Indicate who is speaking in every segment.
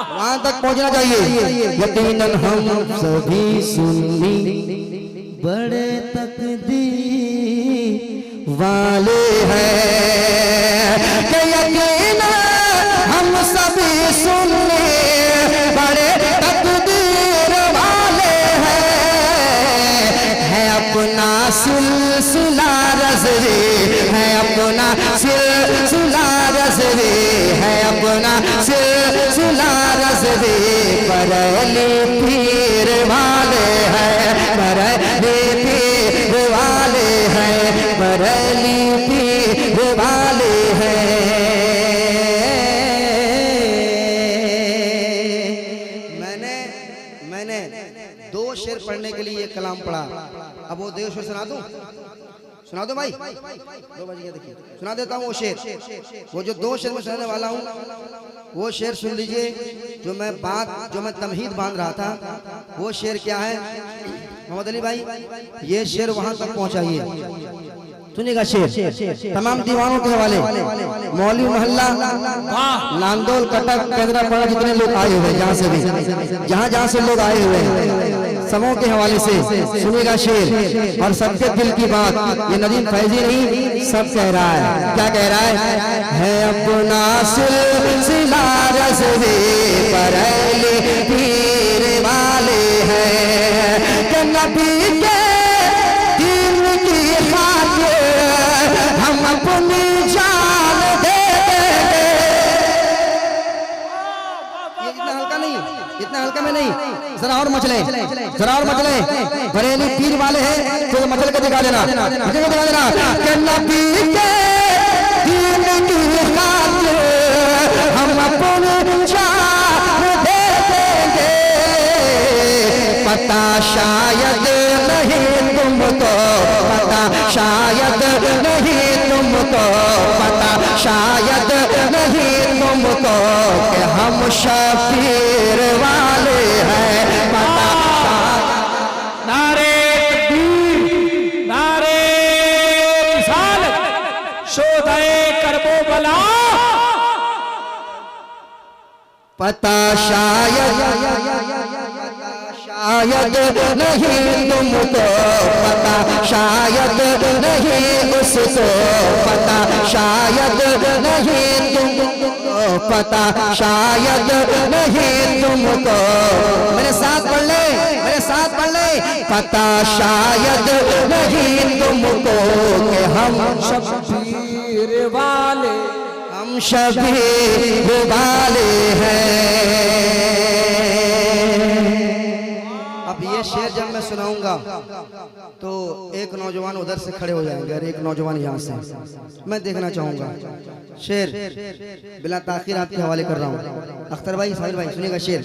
Speaker 1: वहां तक पहुंचना चाहिए। यकीनन हम सभी सुन्नी बड़े तकदीर वाले हैं, कि यकीनन हम सभी सुन्नी बड़े तकदीर वाले हैं अपना सिलसिला रज़वी है, अपना सिलसिला रज़वी है, अपना सिलसिला रज़वी बरेली पीर वाले हैं, बरेली पीर वाले हैं, बरेली पीर वाले हैं। मैंने दो शेर पढ़ने के लिए कलाम पढ़ा। अब वो दो शेर सुना दूं? सुना दो भाई, 2 बज गए, देखिए सुना देता हूँ वो शेर। वो जो 2 शेर में सुनाने वाला हूँ वो शेर सुन लीजिए। जो मैं तमहीद बांध रहा था वो शेर क्या है मोहम्मद अली भाई, ये शेर वहां तक पहुंचाइए। सुनिएगा शेर तमाम दीवानों के हवाले, मौलवी मोहल्ला, नांदोल, कटक, केंद्रापड़ा, जितने लोग आए हुए जहाँ से भी, जहाँ से लोग आए हुए हैं समूह के हवाले से सुनिएगा शेर। और सबके दिल की बात, ये नदीम फैजी नहीं सब कह रहा है। क्या कह रहा है अपना सिलसिला रज़वी बरेली पीर वाले हैं, कि नबी के दीन की खातिर हम अपनी जान दे देंगे। इतना हल्का नहीं, इतना हल्का में नहीं, जरा और मचले, जरा और मचले। बरेली पीर वाले हैं तो मचल के दिखा देना, मचल के दिखा देना कि नबी के दीन की खातिर हम अपनी जान दे देंगे। पता शायद नहीं तुमको, पता शायद नहीं तुमको, पता शायद नहीं तुमको कि हम शबीर वाले हैं। पता
Speaker 2: नारे तकबीर, नारे रिसालत, शोधाए करबो बला।
Speaker 1: पता शायद नहीं तुमको, पता शायद नहीं उसको, पता शायद नहीं तुमको, पता शायद नहीं तुमको। मेरे साथ पढ़ ले, मेरे साथ पढ़ ले। पता शायद नहीं तुमको कि हम
Speaker 2: शबीर वाले,
Speaker 1: हम शबीर वाले हैं। अब ये शेर जब मैं सुनाऊंगा तो एक नौजवान उधर से खड़े हो जाएंगे और एक नौजवान यहाँ से। मैं देखना चाहूंगा शेर, बिला ताखीर आपके हवाले कर रहा हूँ। अख्तर भाई, साहिर भाई, सुनिएगा शेर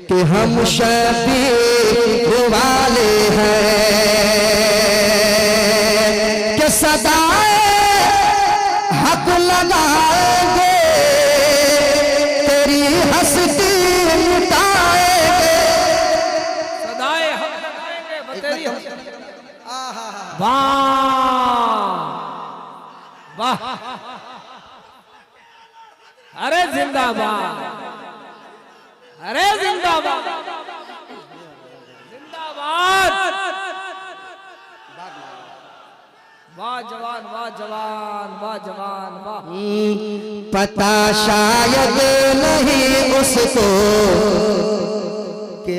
Speaker 1: कि हम शबीर वाले हैं, कि सदाए हक लगाएंगे, तेरी हस्ती मिटाएंगे।
Speaker 2: सदाए हक लगाएंगे, तेरी वाह वाह, अरे जिंदाबाद, अरे जिंदाबाद, जिंदाबाद, वाह जवान, वाह जवान, वाह जवान, वाह।
Speaker 1: पता शायद नहीं उसको कि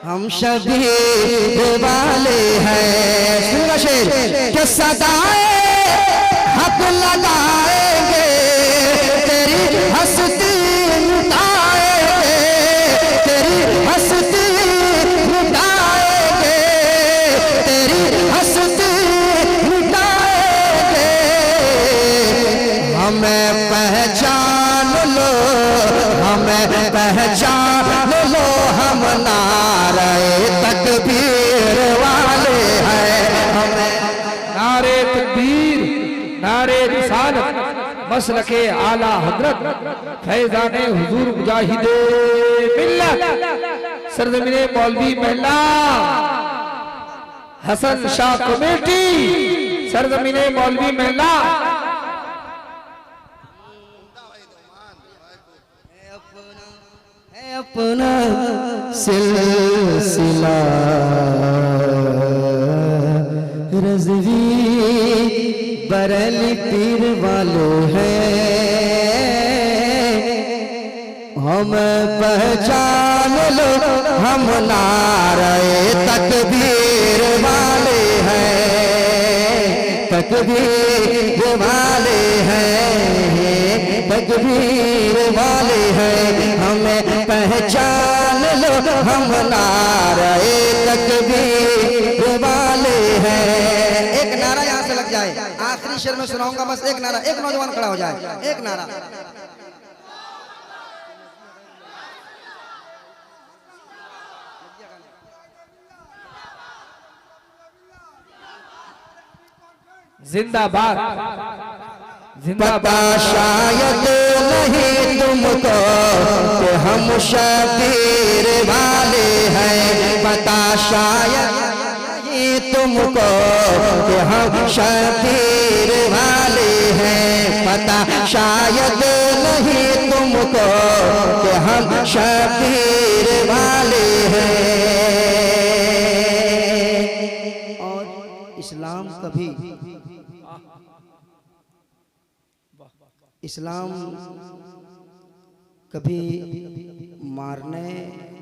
Speaker 1: हम शबीर वाले हैं। सुनिएगा शेर कि सदाए हक लगाएंगे, तेरी हस्ती मिटाएंगे, तेरी हस्ती मिटाएंगे, तेरी हस्ती मिटाएंगे। हमें पहचान लो, हमें पहचान लो, हम नारे तकबीर वाले हैं। हमें
Speaker 2: नारे तकबीर, नारे रिसालत, मसलके आला हजरत, फैजाने हुजूर मुजाहिदे मिल्लत, सरजमीने मौलवी महला हसन शाह कमेटी, सरजमीने मौलवी महला।
Speaker 1: अपना सिलसिला रज़वी बरेली पीर वाले हैं, हम पहचान लो हम नारे तकबीर वाले हैं, तकबीर वाले हैं, तकबीर वाले हैं, हमें पहचान लो हम नारे तकबीर वाले हैं। एक नारा यहाँ से लग जाए, आखिरी शेर में सुनाऊंगा, बस एक नारा, एक नौजवान खड़ा हो जाए, एक नारा।
Speaker 2: जिंदाबाद जिंदाबाद।
Speaker 1: पता शायद नहीं तुमको कि हम शबीर वाले हैं, पता शायद नहीं तुमको कि हम शबीर वाले हैं, पता शायद नहीं तुमको कि हम शबीर वाले हैं। और इस्लाम कभी इस्लाम कभी मारने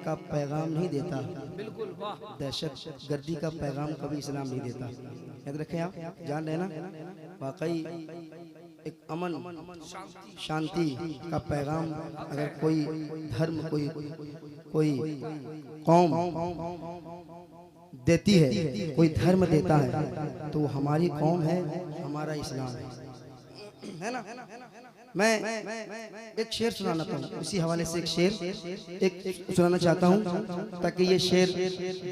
Speaker 1: का पैगाम नहीं देता,
Speaker 2: बिल्कुल वाह।
Speaker 1: दहशत गर्दी का पैगाम कभी इस्लाम नहीं देता। याद रखें, आप जान रहे ना, वाकई एक अमन शांति का पैगाम अगर कोई धर्म कोई कौम देती है, कोई धर्म देता है, तो वो हमारी कौम है, हमारा इस्लाम है ना। मैं एक शेर सुनाना चाहता हूँ, इसी हवाले से एक शेर एक सुनाना चाहता हूँ ताकि ये शेर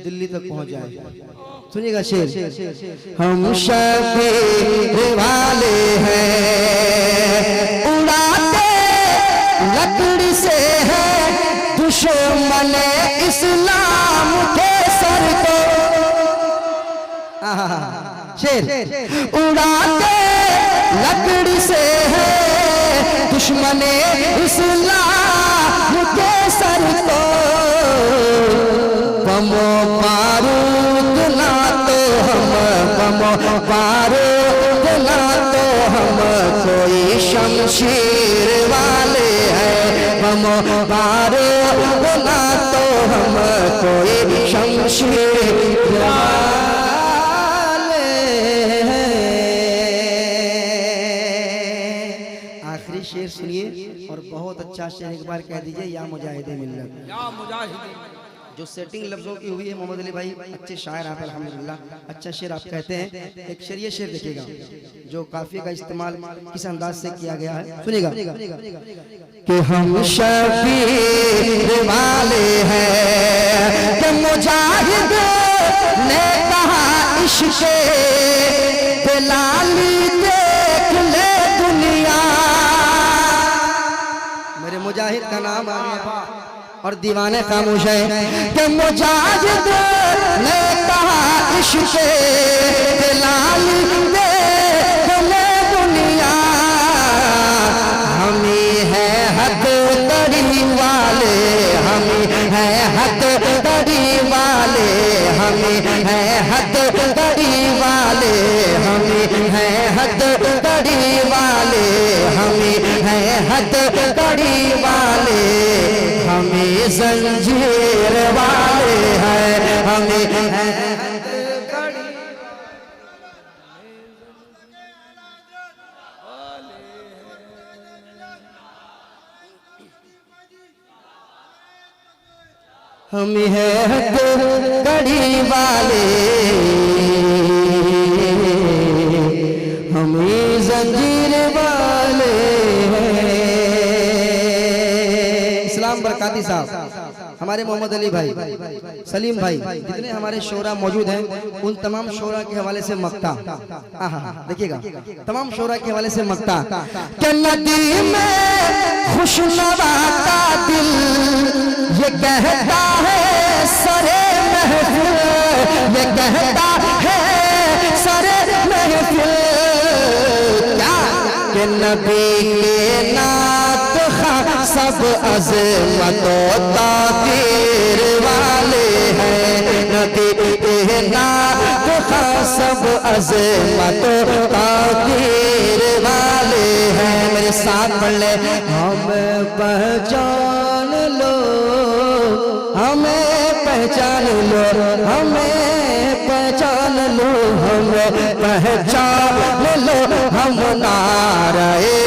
Speaker 1: दिल्ली तक पहुँच जाए। सुनिएगा शेर। हम शबीर वाले हैं, उड़ाते लकड़ी से है दुश्मन इस्लाम के सर को। शेर। उड़ाते लकड़ी से है दुश्मन इस्लाम के सर को, बमो बारूद ना तो हम, बमो बारूद ना तो हम कोई शमशीर वाले हैं, बमो बारूद ना तो हम कोई शमशीर वाले हैं। आखिरी शेर सुनिए और बहुत अच्छा शेर एक बार कह दीजिए, या मुजाहिदे मिल्लत।
Speaker 2: या मुजाहिदीन।
Speaker 1: जो सेटिंग लफ्जों की हुई है मोहम्मद अली भाई, अच्छे शायर आप अल्हम्दुलिल्लाह, अच्छा शेर आप कहते हैं। एक शेर, ये शेर देखिएगा जो काफी का इस्तेमाल किस अंदाज से किया गया है, सुनिएगा। कि हम शबीर वाले हैं, कि मुजाहिद ने कहा इश्क़ बिलाली देख ले दुनिया। मेरे मुजाहिद का नाम आ गया और दीवाने खामोश है। कि मुजाहिद ने कहा इश्क़ बिलाली देख ले दुनिया। हम ही है हक तड़ी वाले, हम ही है हक तड़ी वाले, हम ही है हक तड़ी वाले, हम ही है हक तड़ी वाले, हम ही है हक तड़ी वाले, हमें जंजीर वाले हैं, हमें है हम है कड़ी वाले, हमें जंजीर वाले हैं। इस्लाम बरकाती साहब, हमारे मोहम्मद अली भाई, सलीम भाई, जितने हमारे शोरा मौजूद हैं उन तमाम शोरा के हवाले से मक्ता, देखिएगा तमाम शोरा के हवाले से मक्ता। कि नदी में खुशनवा का दिल ये कहता है सरे महफिल, ये कहता है सरे महफिल। क्या कि नबी के नात
Speaker 3: सब अज़मतो ताक़ीर वाले हैं, नबी के नात सब अज़मतो ताक़ीर वाले हैं। मेरे साथ पढ़ ले, हमें पहचान लो, हमें पहचान लो, हमें पहचान लो, हमें पहचान लो, हम नारे